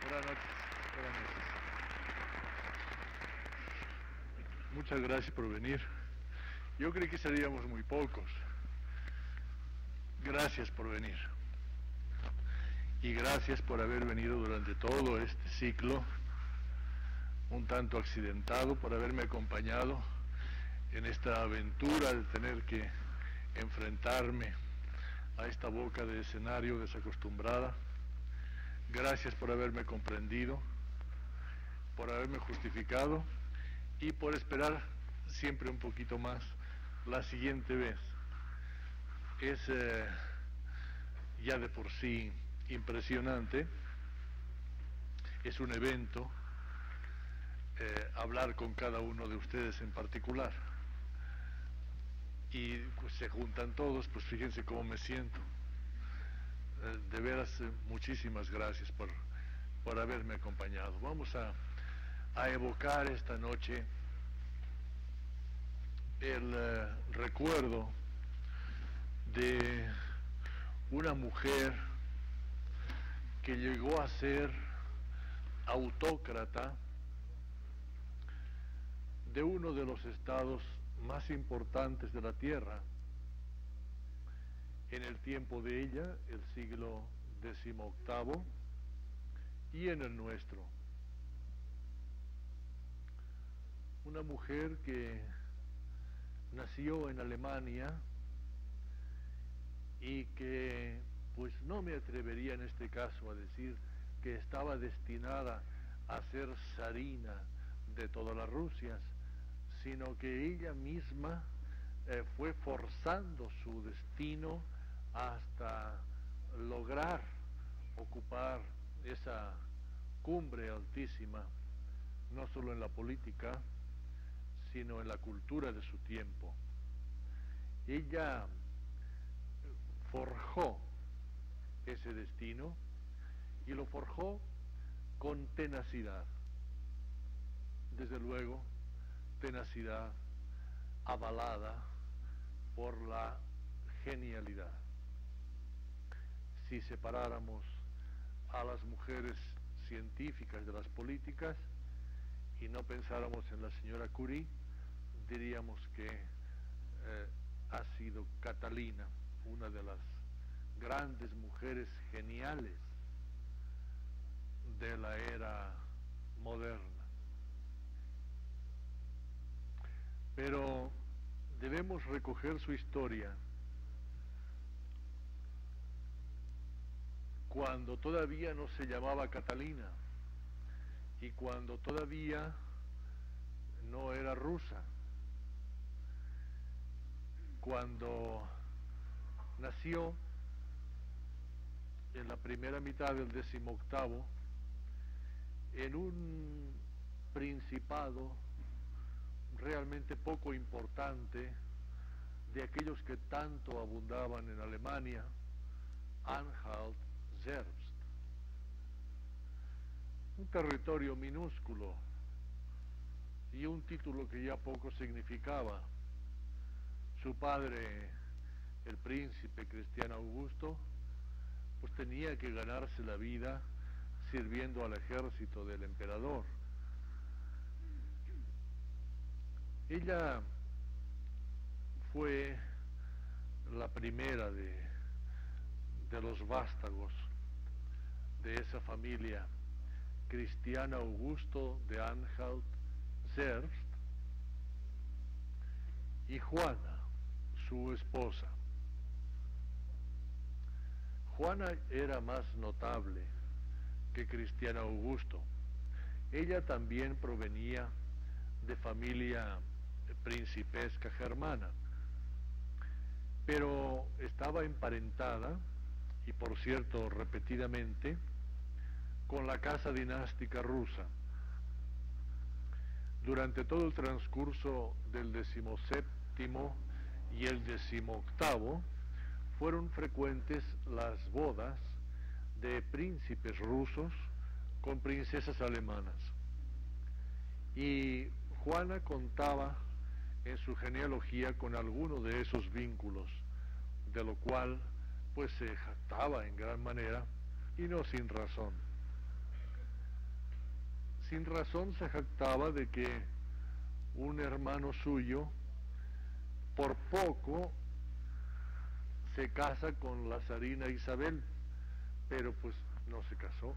Buenas noches. Buenas noches. Muchas gracias por venir. Yo creí que seríamos muy pocos. Gracias por venir. Y gracias por haber venido durante todo este ciclo, un tanto accidentado, por haberme acompañado en esta aventura de tener que enfrentarme a esta boca de escenario desacostumbrada. Gracias por haberme comprendido, por haberme justificado y por esperar siempre un poquito más la siguiente vez. Es ya de por sí impresionante, es un evento hablar con cada uno de ustedes en particular. Y pues se juntan todos, pues fíjense cómo me siento. De veras, muchísimas gracias por haberme acompañado. Vamos a evocar esta noche el recuerdo de una mujer que llegó a ser autócrata de uno de los estados más importantes de la tierra en el tiempo de ella, el siglo XVIII, y en el nuestro. Una mujer que nació en Alemania y que, pues no me atrevería en este caso a decir que estaba destinada a ser zarina de todas las Rusias, sino que ella misma fue forzando su destino hasta lograr ocupar esa cumbre altísima, no solo en la política, sino en la cultura de su tiempo. Ella forjó ese destino y lo forjó con tenacidad. Desde luego, tenacidad avalada por la genialidad. Si separáramos a las mujeres científicas de las políticas y no pensáramos en la señora Curie, diríamos que ha sido Catalina, una de las grandes mujeres geniales de la era moderna. Pero debemos recoger su historia cuando todavía no se llamaba Catalina y cuando todavía no era rusa, cuando nació en la primera mitad del XVIII en un principado realmente poco importante de aquellos que tanto abundaban en Alemania, Anhalt-Zerbst, un territorio minúsculo y un título que ya poco significaba. Su padre, el príncipe Cristiano Augusto, pues tenía que ganarse la vida sirviendo al ejército del emperador. Ella fue la primera de los vástagos de esa familia Cristiano Augusto de Anhalt-Zerbst, y Juana, su esposa. Juana era más notable que Cristiano Augusto. Ella también provenía de familia principesca germana, pero estaba emparentada, y por cierto repetidamente, con la casa dinástica rusa. Durante todo el transcurso del XVII y el XVIII fueron frecuentes las bodas de príncipes rusos con princesas alemanas. Y Juana contaba en su genealogía con alguno de esos vínculos, de lo cual pues se jactaba en gran manera, y no sin razón. sin razón se jactaba de que un hermano suyo por poco se casa con la zarina Isabel, pero pues no se casó.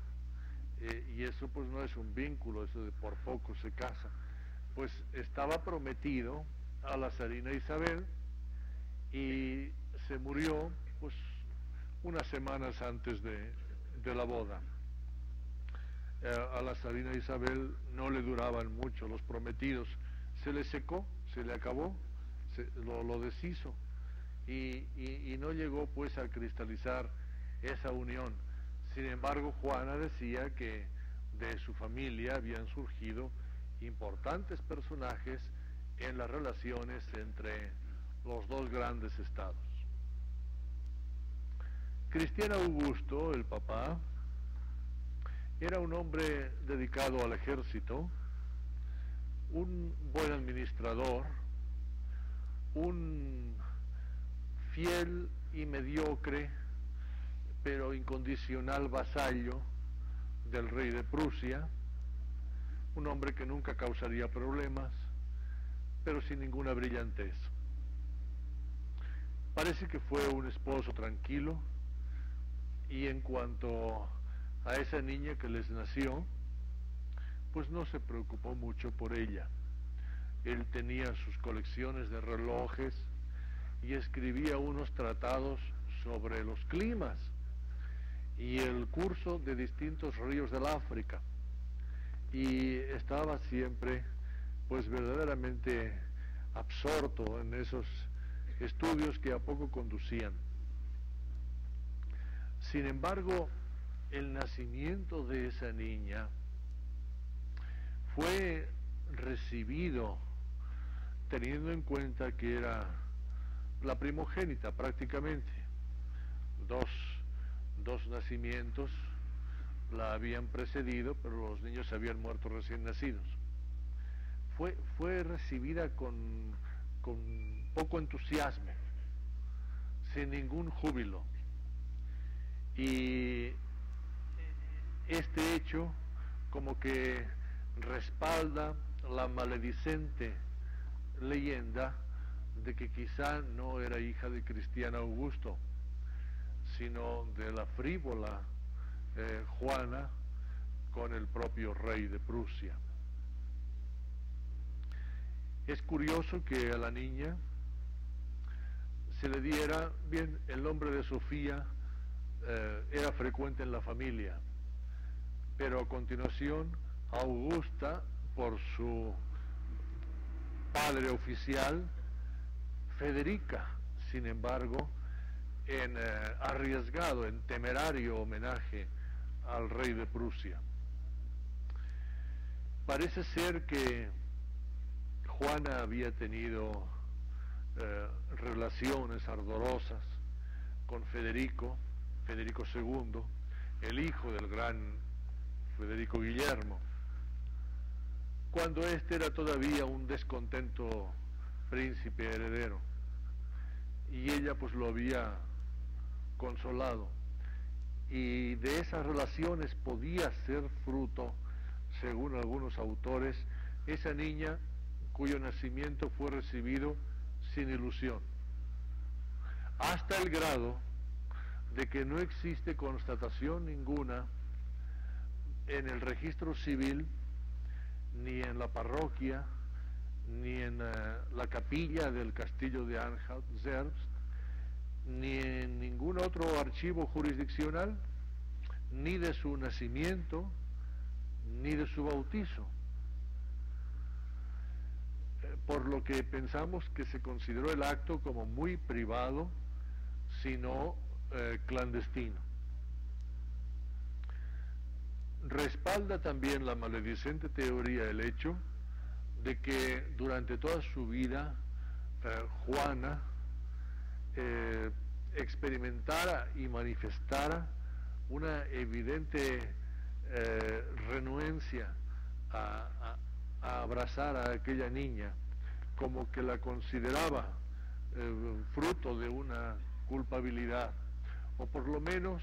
Y eso pues no es un vínculo, eso de por poco se casa. Pues estaba prometido a la zarina Isabel y se murió pues unas semanas antes de la boda. A la zarina Isabel no le duraban mucho los prometidos, se le secó, se le acabó, lo deshizo y no llegó pues a cristalizar esa unión. Sin embargo, Juana decía que de su familia habían surgido importantes personajes en las relaciones entre los dos grandes estados. Cristiano Augusto, el papá, era un hombre dedicado al ejército, un buen administrador, un fiel y mediocre pero incondicional vasallo del rey de Prusia, un hombre que nunca causaría problemas, pero sin ninguna brillantez. Parece que fue un esposo tranquilo, y en cuanto a esa niña que les nació, pues no se preocupó mucho por ella. Él tenía sus colecciones de relojes y escribía unos tratados sobre los climas y el curso de distintos ríos del África, y estaba siempre pues verdaderamente absorto en esos estudios que a poco conducían. Sin embargo, el nacimiento de esa niña fue recibido, teniendo en cuenta que era la primogénita prácticamente. Dos nacimientos la habían precedido, pero los niños habían muerto recién nacidos. Fue recibida con poco entusiasmo, sin ningún júbilo. Y este hecho como que respalda la maledicente leyenda de que quizá no era hija de Cristiano Augusto, sino de la frívola Juana con el propio rey de Prusia. Es curioso que a la niña se le diera, bien, el nombre de Sofía era frecuente en la familia, pero a continuación Augusta, por su padre oficial, Federica, sin embargo, en arriesgado, en temerario homenaje al rey de Prusia. Parece ser que Juana había tenido relaciones ardorosas con Federico II, el hijo del gran Federico Guillermo, cuando éste era todavía un descontento príncipe heredero, y ella pues lo había consolado, y de esas relaciones podía ser fruto, según algunos autores, esa niña cuyo nacimiento fue recibido sin ilusión, hasta el grado de que no existe constatación ninguna en el registro civil, ni en la parroquia, ni en la capilla del castillo de Anhalt-Zerbst, ni en ningún otro archivo jurisdiccional, ni de su nacimiento, ni de su bautizo. Por lo que pensamos que se consideró el acto como muy privado, sino clandestino. Respalda también la maledicente teoría el hecho de que durante toda su vida Juana experimentara y manifestara una evidente renuencia a abrazar a aquella niña, como que la consideraba fruto de una culpabilidad, o por lo menos